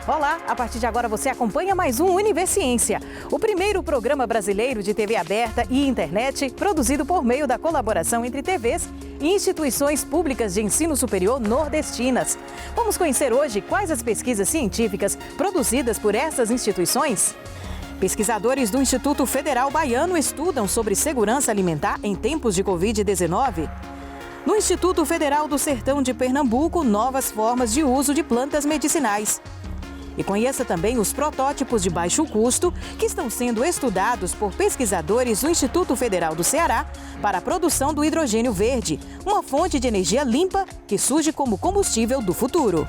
Olá, a partir de agora você acompanha mais um Univerciência, o primeiro programa brasileiro de TV aberta e internet produzido por meio da colaboração entre TVs e instituições públicas de ensino superior nordestinas. Vamos conhecer hoje quais as pesquisas científicas produzidas por essas instituições? Pesquisadores do Instituto Federal Baiano estudam sobre segurança alimentar em tempos de Covid-19. No Instituto Federal do Sertão de Pernambuco, novas formas de uso de plantas medicinais. E conheça também os protótipos de baixo custo que estão sendo estudados por pesquisadores do Instituto Federal do Ceará para a produção do hidrogênio verde, uma fonte de energia limpa que surge como combustível do futuro.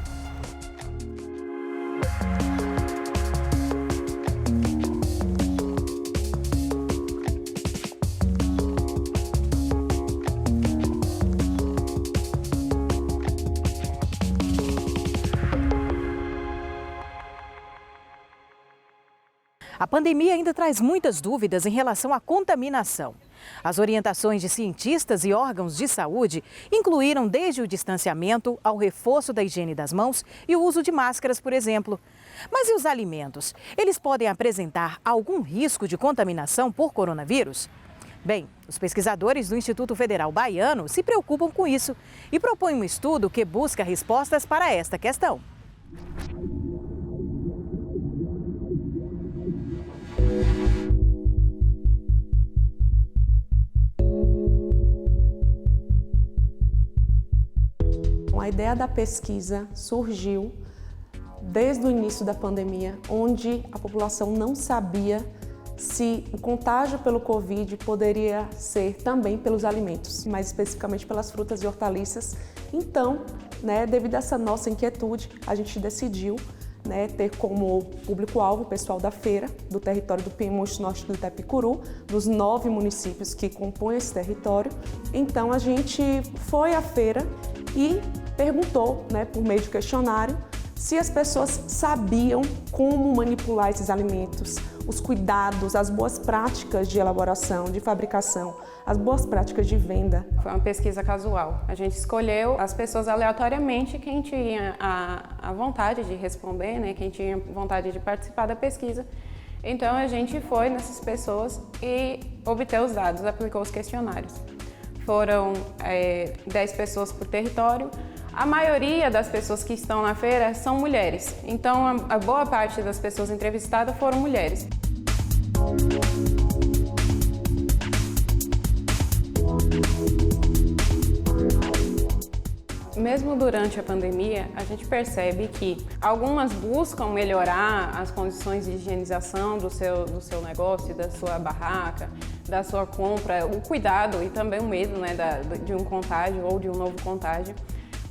A pandemia ainda traz muitas dúvidas em relação à contaminação. As orientações de cientistas e órgãos de saúde incluíram desde o distanciamento ao reforço da higiene das mãos e o uso de máscaras, por exemplo. Mas e os alimentos? Eles podem apresentar algum risco de contaminação por coronavírus? Bem, os pesquisadores do Instituto Federal Baiano se preocupam com isso e propõem um estudo que busca respostas para esta questão. A ideia da pesquisa surgiu desde o início da pandemia, onde a população não sabia se o contágio pelo Covid poderia ser também pelos alimentos, mais especificamente pelas frutas e hortaliças. Então, devido a essa nossa inquietude, a gente decidiu ter como público-alvo o pessoal da feira, do território do Piemmonte Norte do Itapicuru, dos 9 municípios que compõem esse território. Então, a gente foi à feira e perguntou, por meio de questionário, se as pessoas sabiam como manipular esses alimentos, os cuidados, as boas práticas de elaboração, de fabricação, as boas práticas de venda. Foi uma pesquisa casual. A gente escolheu as pessoas aleatoriamente, quem tinha a vontade de responder, quem tinha vontade de participar da pesquisa. Então a gente foi nessas pessoas e obteve os dados, aplicou os questionários. Foram 10 pessoas por território. A maioria das pessoas que estão na feira são mulheres, então a boa parte das pessoas entrevistadas foram mulheres. Mesmo durante a pandemia, a gente percebe que algumas buscam melhorar as condições de higienização do seu negócio, da sua barraca, da sua compra, o cuidado e também o medo de um contágio ou de um novo contágio.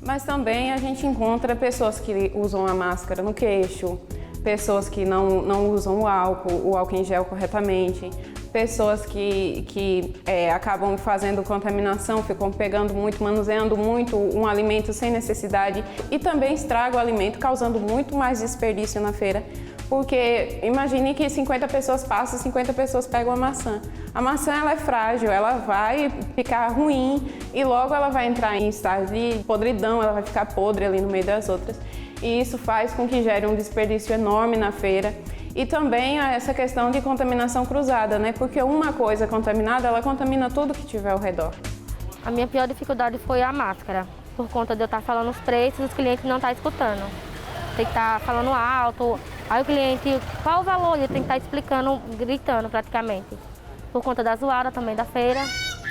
Mas também a gente encontra pessoas que usam a máscara no queixo, pessoas que não usam o álcool em gel corretamente, pessoas que acabam fazendo contaminação, ficam pegando muito, manuseando muito um alimento sem necessidade e também estragam o alimento, causando muito mais desperdício na feira. Porque imagine que 50 pessoas passam e 50 pessoas pegam a maçã. A maçã ela é frágil, ela vai ficar ruim e logo ela vai entrar em estágio de podridão, ela vai ficar podre ali no meio das outras. E isso faz com que gere um desperdício enorme na feira. E também essa questão de contaminação cruzada, porque uma coisa contaminada, ela contamina tudo que tiver ao redor. A minha pior dificuldade foi a máscara, por conta de eu estar falando os preços e os clientes não estar escutando. Tem que estar falando alto, aí o cliente, qual o valor? Ele tem que estar explicando, gritando praticamente. Por conta da zoada também da feira,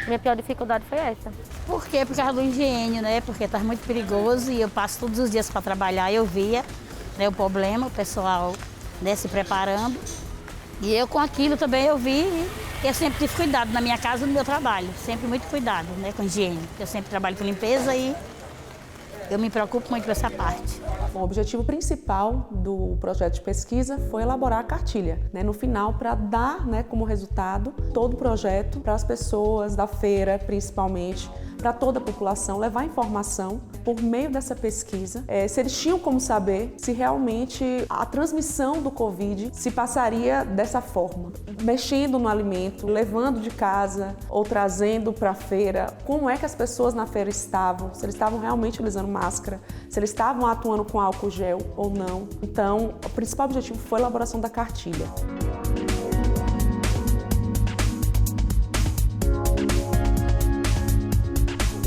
minha pior dificuldade foi essa. Por quê? Por causa do higiene, porque está muito perigoso e eu passo todos os dias para trabalhar, eu via o problema, o pessoal se preparando. E eu com aquilo também eu vi e eu sempre tive cuidado na minha casa e no meu trabalho, sempre muito cuidado com higiene. Eu sempre trabalho com limpeza e eu me preocupo muito com essa parte. O objetivo principal do projeto de pesquisa foi elaborar a cartilha, no final, para dar como resultado todo o projeto para as pessoas da feira, principalmente, para toda a população, levar informação por meio dessa pesquisa, se eles tinham como saber se realmente a transmissão do Covid se passaria dessa forma, mexendo no alimento, levando de casa ou trazendo para a feira, como é que as pessoas na feira estavam, se eles estavam realmente utilizando máscara, se eles estavam atuando com álcool gel ou não. Então, o principal objetivo foi a elaboração da cartilha.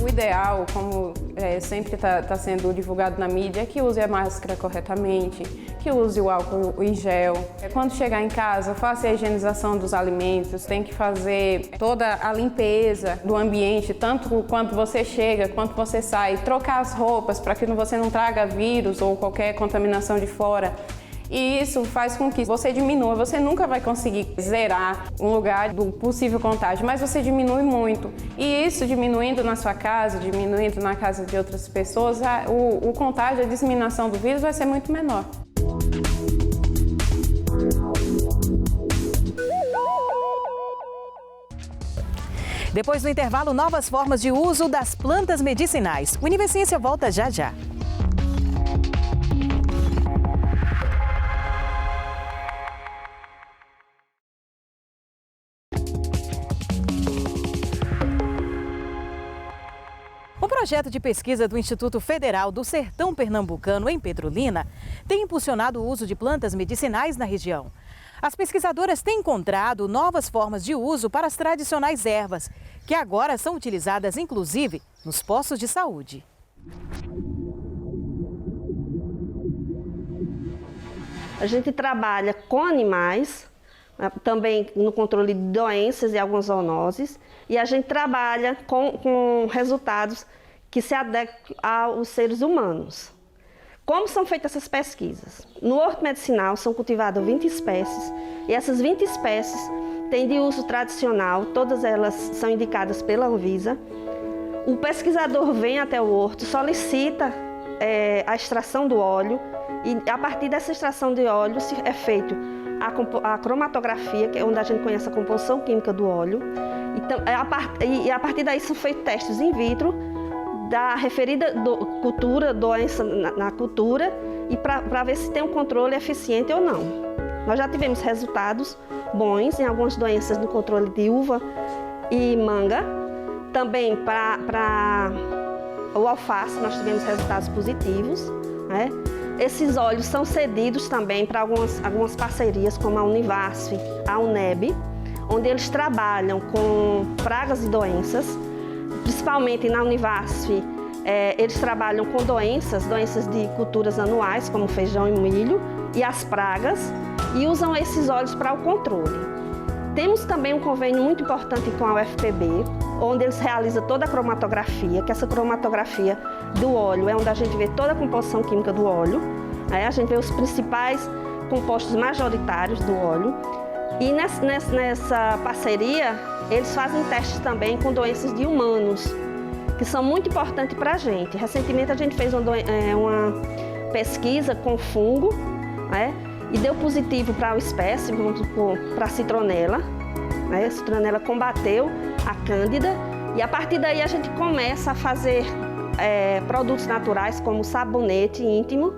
O ideal, como sempre está sendo divulgado na mídia, é que use a máscara corretamente, que use o álcool em gel. Quando chegar em casa, faça a higienização dos alimentos, tem que fazer toda a limpeza do ambiente, tanto quando você chega, quanto você sai, trocar as roupas para que você não traga vírus ou qualquer contaminação de fora. E isso faz com que você diminua. Você nunca vai conseguir zerar um lugar do possível contágio, mas você diminui muito. E isso diminuindo na sua casa, diminuindo na casa de outras pessoas, o contágio, a disseminação do vírus vai ser muito menor. Depois do intervalo, novas formas de uso das plantas medicinais. O Univerciência volta já já. O projeto de pesquisa do Instituto Federal do Sertão Pernambucano, em Petrolina, tem impulsionado o uso de plantas medicinais na região. As pesquisadoras têm encontrado novas formas de uso para as tradicionais ervas, que agora são utilizadas, inclusive, nos postos de saúde. A gente trabalha com animais, também no controle de doenças e algumas zoonoses, e a gente trabalha com resultados que se adequam aos seres humanos. Como são feitas essas pesquisas? No horto medicinal são cultivadas 20 espécies, e essas 20 espécies têm de uso tradicional, todas elas são indicadas pela Anvisa. O pesquisador vem até o horto, solicita a extração do óleo, e a partir dessa extração de óleo é feito a cromatografia, que é onde a gente conhece a composição química do óleo. Então, a partir daí são feitos testes in vitro da referida cultura, doença na cultura, e para ver se tem um controle eficiente ou não. Nós já tivemos resultados bons em algumas doenças no controle de uva e manga. Também para o alface nós tivemos resultados positivos, né? Esses óleos são cedidos também para algumas parcerias, como a Univasf, a UNEB, onde eles trabalham com pragas e doenças. Principalmente na Univasf, eles trabalham com doenças de culturas anuais, como feijão e milho, e as pragas, e usam esses óleos para o controle. Temos também um convênio muito importante com a UFPB, onde eles realizam toda a cromatografia, que essa cromatografia do óleo é onde a gente vê toda a composição química do óleo. Aí a gente vê os principais compostos majoritários do óleo. E nessa parceria, eles fazem testes também com doenças de humanos, que são muito importantes para a gente. Recentemente a gente fez uma pesquisa com fungo, né? E deu positivo para o espécime, para a citronela. Né? A citronela combateu a cândida, e a partir daí a gente começa a fazer produtos naturais como sabonete íntimo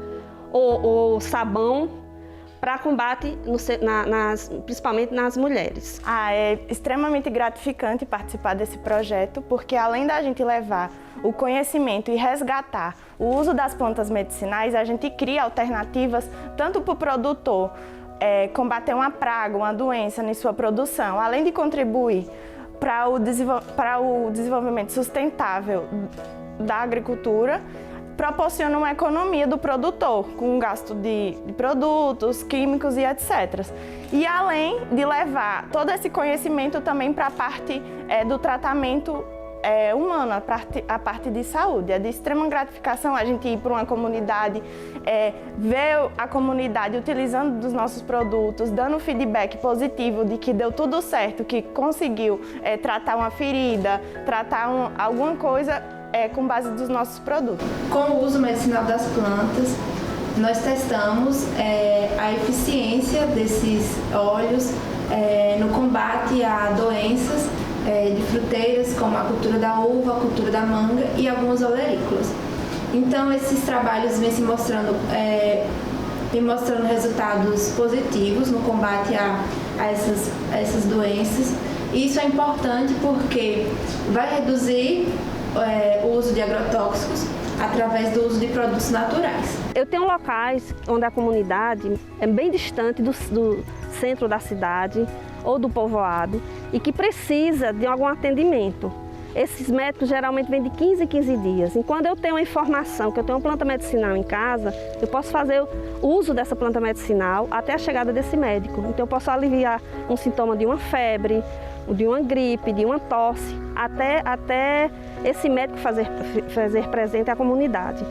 ou sabão para combate, principalmente nas mulheres. É extremamente gratificante participar desse projeto, porque além da gente levar o conhecimento e resgatar o uso das plantas medicinais, a gente cria alternativas tanto para o produtor combater uma praga, uma doença em sua produção, além de contribuir para o desenvolvimento sustentável da agricultura, proporciona uma economia do produtor, com gasto de produtos, químicos e etc. E além de levar todo esse conhecimento também para a parte do tratamento humano, a parte de saúde. É de extrema gratificação a gente ir para uma comunidade, ver a comunidade utilizando dos nossos produtos, dando feedback positivo de que deu tudo certo, que conseguiu tratar uma ferida, tratar alguma coisa com base dos nossos produtos. Com o uso medicinal das plantas, nós testamos a eficiência desses óleos no combate a doenças de fruteiras, como a cultura da uva, a cultura da manga e algumas olerícolas. Então, esses trabalhos vêm mostrando resultados positivos no combate a essas doenças. E isso é importante porque vai reduzir o uso de agrotóxicos através do uso de produtos naturais. Eu tenho locais onde a comunidade é bem distante do centro da cidade ou do povoado e que precisa de algum atendimento. Esses médicos geralmente vêm de 15 em 15 dias. E quando eu tenho a informação que eu tenho uma planta medicinal em casa, eu posso fazer o uso dessa planta medicinal até a chegada desse médico. Então eu posso aliviar um sintoma de uma febre, de uma gripe, de uma tosse, até esse médico fazer presente à comunidade.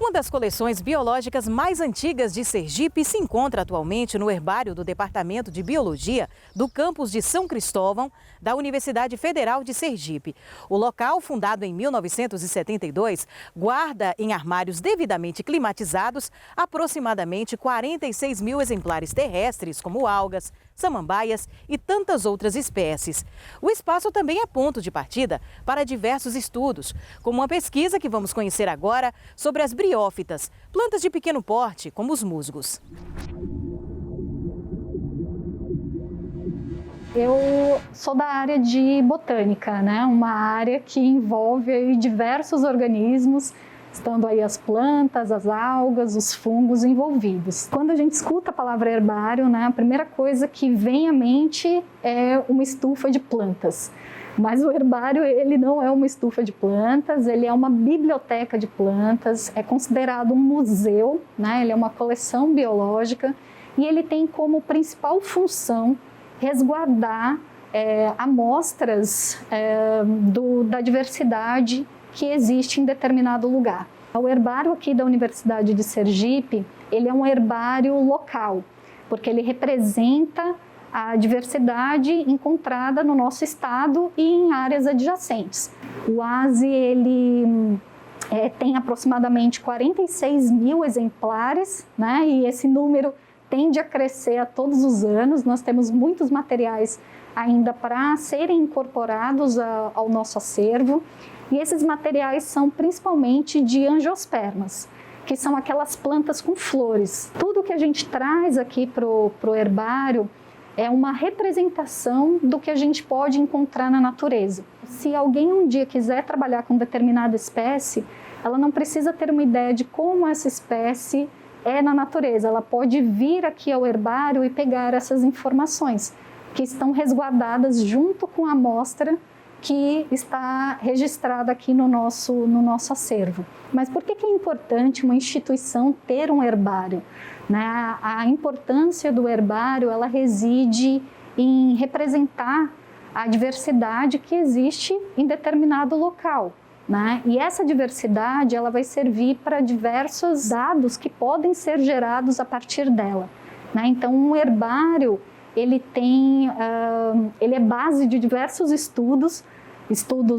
Uma das coleções biológicas mais antigas de Sergipe se encontra atualmente no herbário do Departamento de Biologia do campus de São Cristóvão, da Universidade Federal de Sergipe. O local, fundado em 1972, guarda em armários devidamente climatizados aproximadamente 46 mil exemplares terrestres, como algas, samambaias e tantas outras espécies. O espaço também é ponto de partida para diversos estudos, como uma pesquisa que vamos conhecer agora sobre as briófitas, plantas de pequeno porte, como os musgos. Eu sou da área de botânica, né? Uma área que envolve aí diversos organismos, estando aí as plantas, as algas, os fungos envolvidos. Quando a gente escuta a palavra herbário, né, a primeira coisa que vem à mente é uma estufa de plantas. Mas o herbário, ele não é uma estufa de plantas, ele é uma biblioteca de plantas, é considerado um museu, né? Ele é uma coleção biológica e ele tem como principal função resguardar amostras da diversidade que existe em determinado lugar. O herbário aqui da Universidade de Sergipe, ele é um herbário local, porque ele representa a diversidade encontrada no nosso estado e em áreas adjacentes. O ASE, ele tem aproximadamente 46 mil exemplares, né? E esse número tende a crescer a todos os anos. Nós temos muitos materiais ainda para serem incorporados ao nosso acervo. E esses materiais são principalmente de angiospermas, que são aquelas plantas com flores. Tudo que a gente traz aqui para o herbário é uma representação do que a gente pode encontrar na natureza. Se alguém um dia quiser trabalhar com determinada espécie, ela não precisa ter uma ideia de como essa espécie é na natureza. Ela pode vir aqui ao herbário e pegar essas informações, que estão resguardadas junto com a amostra que está registrada aqui no nosso acervo. Mas por que é importante uma instituição ter um herbário? Né? A importância do herbário, ela reside em representar a diversidade que existe em determinado local. Né? E essa diversidade, ela vai servir para diversos dados que podem ser gerados a partir dela. Né? Então, um herbário, ele é base de diversos estudos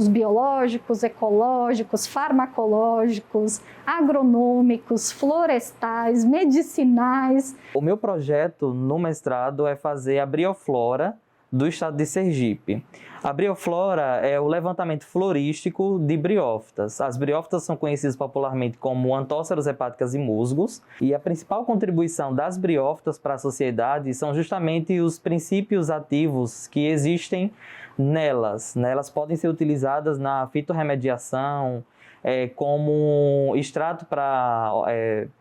biológicos, ecológicos, farmacológicos, agronômicos, florestais, medicinais. O meu projeto no mestrado é fazer a brioflora do estado de Sergipe. A brioflora é o levantamento florístico de briófitas. As briófitas são conhecidas popularmente como antóceras hepáticas e musgos, e a principal contribuição das briófitas para a sociedade são justamente os princípios ativos que existem nelas. Elas podem ser utilizadas na fitorremediação, como extrato para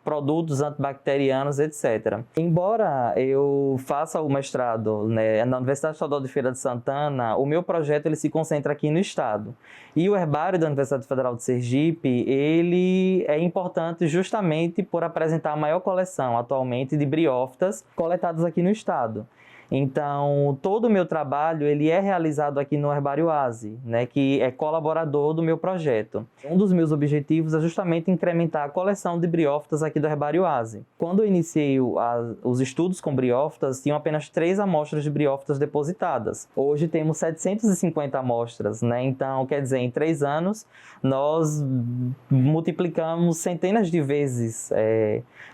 produtos antibacterianos, etc. Embora eu faça o mestrado, né, na Universidade Estadual de Feira de Santana, o meu projeto ele se concentra aqui no estado. E o herbário da Universidade Federal de Sergipe, ele é importante justamente por apresentar a maior coleção atualmente de briófitas coletadas aqui no estado. Então, todo o meu trabalho ele é realizado aqui no Herbário ASE, né, que é colaborador do meu projeto. Um dos meus objetivos é justamente incrementar a coleção de briófitas aqui do Herbário ASE. Quando eu iniciei os estudos com briófitas, tinham apenas 3 amostras de briófitas depositadas. Hoje temos 750 amostras, né? Então, quer dizer, em 3 anos, nós multiplicamos centenas de vezes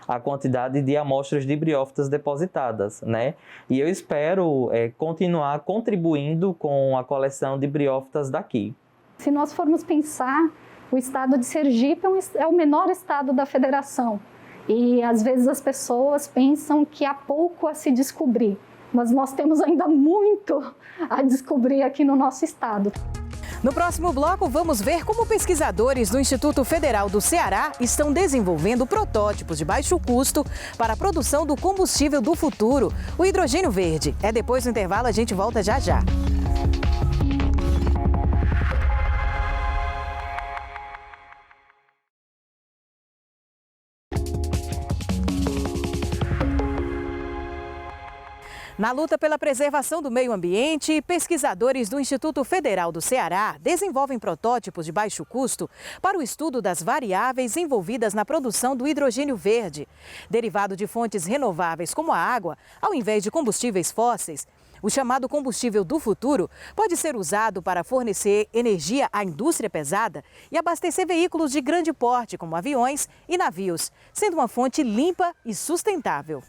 a quantidade de amostras de briófitas depositadas, né? E eu espero continuar contribuindo com a coleção de briófitas daqui. Se nós formos pensar, o estado de Sergipe é o menor estado da federação. E às vezes as pessoas pensam que há pouco a se descobrir, mas nós temos ainda muito a descobrir aqui no nosso estado. No próximo bloco, vamos ver como pesquisadores do Instituto Federal do Ceará estão desenvolvendo protótipos de baixo custo para a produção do combustível do futuro, o hidrogênio verde. Depois do intervalo, a gente volta já já. Na luta pela preservação do meio ambiente, pesquisadores do Instituto Federal do Ceará desenvolvem protótipos de baixo custo para o estudo das variáveis envolvidas na produção do hidrogênio verde. Derivado de fontes renováveis como a água, ao invés de combustíveis fósseis, o chamado combustível do futuro pode ser usado para fornecer energia à indústria pesada e abastecer veículos de grande porte, como aviões e navios, sendo uma fonte limpa e sustentável.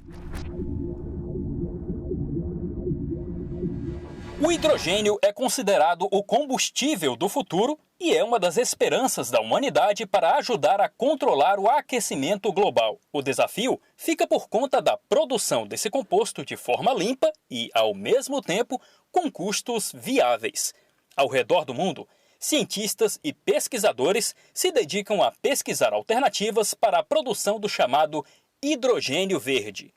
O hidrogênio é considerado o combustível do futuro e é uma das esperanças da humanidade para ajudar a controlar o aquecimento global. O desafio fica por conta da produção desse composto de forma limpa e, ao mesmo tempo, com custos viáveis. Ao redor do mundo, cientistas e pesquisadores se dedicam a pesquisar alternativas para a produção do chamado hidrogênio verde.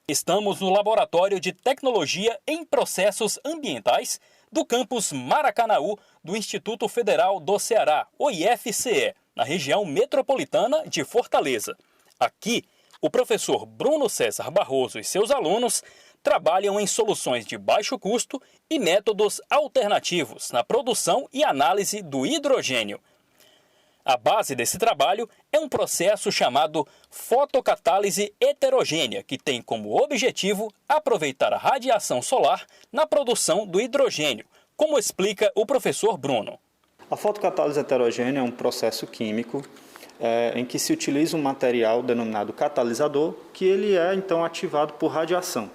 Estamos no Laboratório de Tecnologia em Processos Ambientais do campus Maracanaú do Instituto Federal do Ceará, o IFCE, na região metropolitana de Fortaleza. Aqui, o professor Bruno César Barroso e seus alunos trabalham em soluções de baixo custo e métodos alternativos na produção e análise do hidrogênio. A base desse trabalho é um processo chamado fotocatálise heterogênea, que tem como objetivo aproveitar a radiação solar na produção do hidrogênio, como explica o professor Bruno. A fotocatálise heterogênea é um processo químico em que se utiliza um material denominado catalisador, que ele é então ativado por radiação.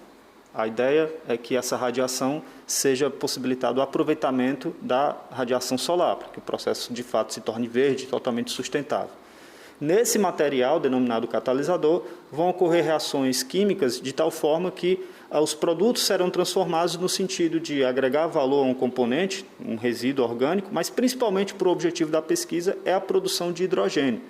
A ideia é que essa radiação seja possibilitado o aproveitamento da radiação solar, para que o processo de fato se torne verde, totalmente sustentável. Nesse material, denominado catalisador, vão ocorrer reações químicas de tal forma que os produtos serão transformados no sentido de agregar valor a um componente, um resíduo orgânico, mas principalmente para o objetivo da pesquisa é a produção de hidrogênio.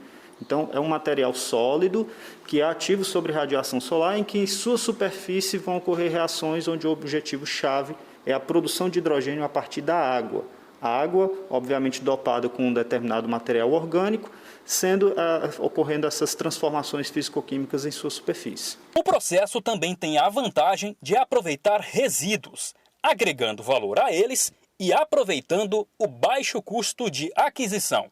Então, é um material sólido que é ativo sobre radiação solar, em que em sua superfície vão ocorrer reações onde o objetivo-chave é a produção de hidrogênio a partir da água. A água, obviamente, dopada com um determinado material orgânico, ocorrendo essas transformações físico-químicas em sua superfície. O processo também tem a vantagem de aproveitar resíduos, agregando valor a eles e aproveitando o baixo custo de aquisição.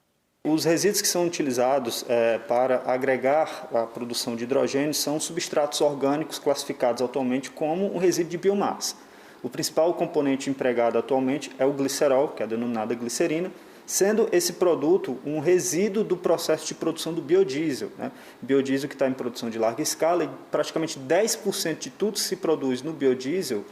Os resíduos que são utilizados para agregar a produção de hidrogênio são substratos orgânicos classificados atualmente como um resíduo de biomassa. O principal componente empregado atualmente é o glicerol, que é a denominada glicerina, sendo esse produto um resíduo do processo de produção do biodiesel. Biodiesel que está em produção de larga escala e praticamente 10% de tudo que se produz no biodiesel,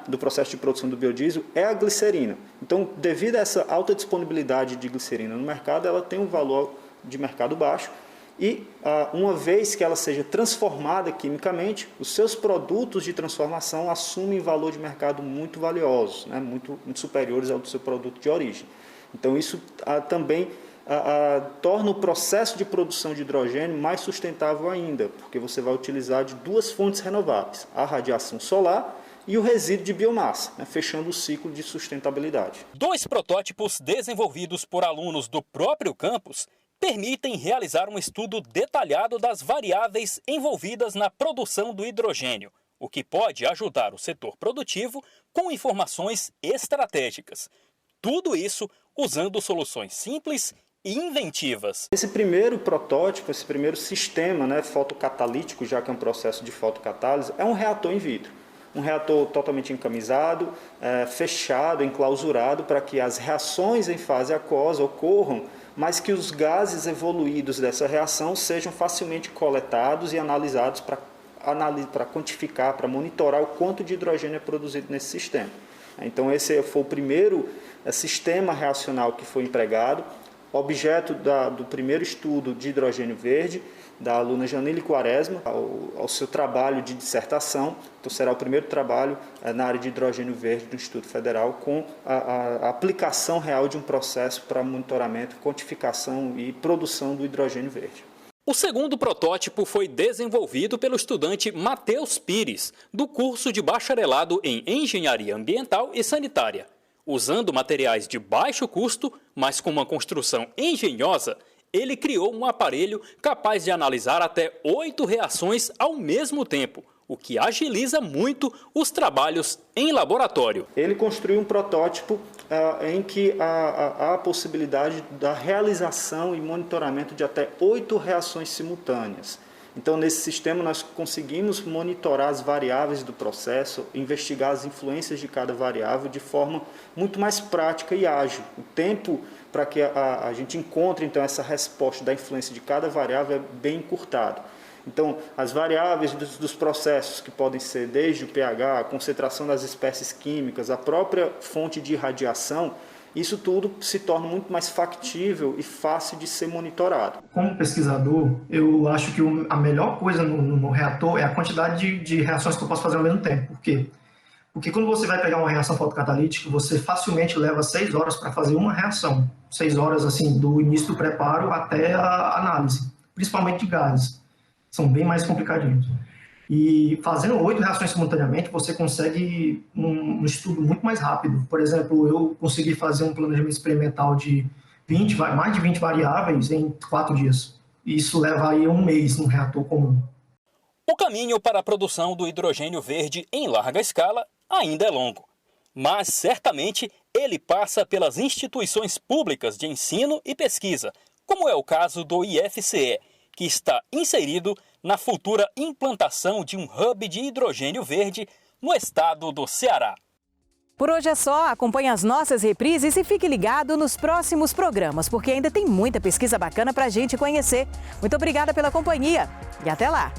do processo de produção do biodiesel, é a glicerina. Então, devido a essa alta disponibilidade de glicerina no mercado, ela tem um valor de mercado baixo e, uma vez que ela seja transformada quimicamente, os seus produtos de transformação assumem valor de mercado muito valiosos, muito superiores ao do seu produto de origem. Então, isso também torna o processo de produção de hidrogênio mais sustentável ainda, porque você vai utilizar de 2 fontes renováveis, a radiação solar e o resíduo de biomassa, fechando o ciclo de sustentabilidade. 2 protótipos desenvolvidos por alunos do próprio campus permitem realizar um estudo detalhado das variáveis envolvidas na produção do hidrogênio. o que pode ajudar o setor produtivo com informações estratégicas. Tudo isso usando soluções simples e inventivas. Esse primeiro protótipo, esse primeiro sistema, fotocatalítico, já que é um processo de fotocatálise, é um reator in vitro. Um reator totalmente encamisado, fechado, enclausurado, para que as reações em fase aquosa ocorram, mas que os gases evoluídos dessa reação sejam facilmente coletados e analisados para quantificar, para monitorar o quanto de hidrogênio é produzido nesse sistema. Então esse foi o primeiro sistema reacional que foi empregado, objeto do primeiro estudo de hidrogênio verde, da aluna Janile Quaresma, ao seu trabalho de dissertação. Então será o primeiro trabalho na área de hidrogênio verde do Instituto Federal com a aplicação real de um processo para monitoramento, quantificação e produção do hidrogênio verde. O segundo protótipo foi desenvolvido pelo estudante Matheus Pires, do curso de bacharelado em Engenharia Ambiental e Sanitária. Usando materiais de baixo custo, mas com uma construção engenhosa, ele criou um aparelho capaz de analisar até 8 reações ao mesmo tempo, o que agiliza muito os trabalhos em laboratório. Ele construiu um protótipo em que há a possibilidade da realização e monitoramento de até 8 reações simultâneas. Então, nesse sistema, nós conseguimos monitorar as variáveis do processo, investigar as influências de cada variável de forma muito mais prática e ágil. O tempo para que a gente encontre, então, essa resposta da influência de cada variável é bem encurtado. Então, as variáveis dos processos, que podem ser desde o pH, a concentração das espécies químicas, a própria fonte de irradiação, isso tudo se torna muito mais factível e fácil de ser monitorado. Como pesquisador, eu acho que a melhor coisa no reator é a quantidade de reações que eu posso fazer ao mesmo tempo. Por quê? Porque quando você vai pegar uma reação fotocatalítica, você facilmente leva 6 horas para fazer uma reação. 6 horas, assim, do início do preparo até a análise, principalmente de gases. São bem mais complicadinhos. E fazendo 8 reações simultaneamente, você consegue um estudo muito mais rápido. Por exemplo, eu consegui fazer um planejamento experimental de mais de 20 variáveis em 4 dias. Isso leva aí 1 mês num reator comum. O caminho para a produção do hidrogênio verde em larga escala ainda é longo. Mas, certamente, ele passa pelas instituições públicas de ensino e pesquisa, como é o caso do IFCE, que está inserido na futura implantação de um hub de hidrogênio verde no estado do Ceará. Por hoje é só, acompanhe as nossas reprises e fique ligado nos próximos programas, porque ainda tem muita pesquisa bacana para a gente conhecer. Muito obrigada pela companhia e até lá!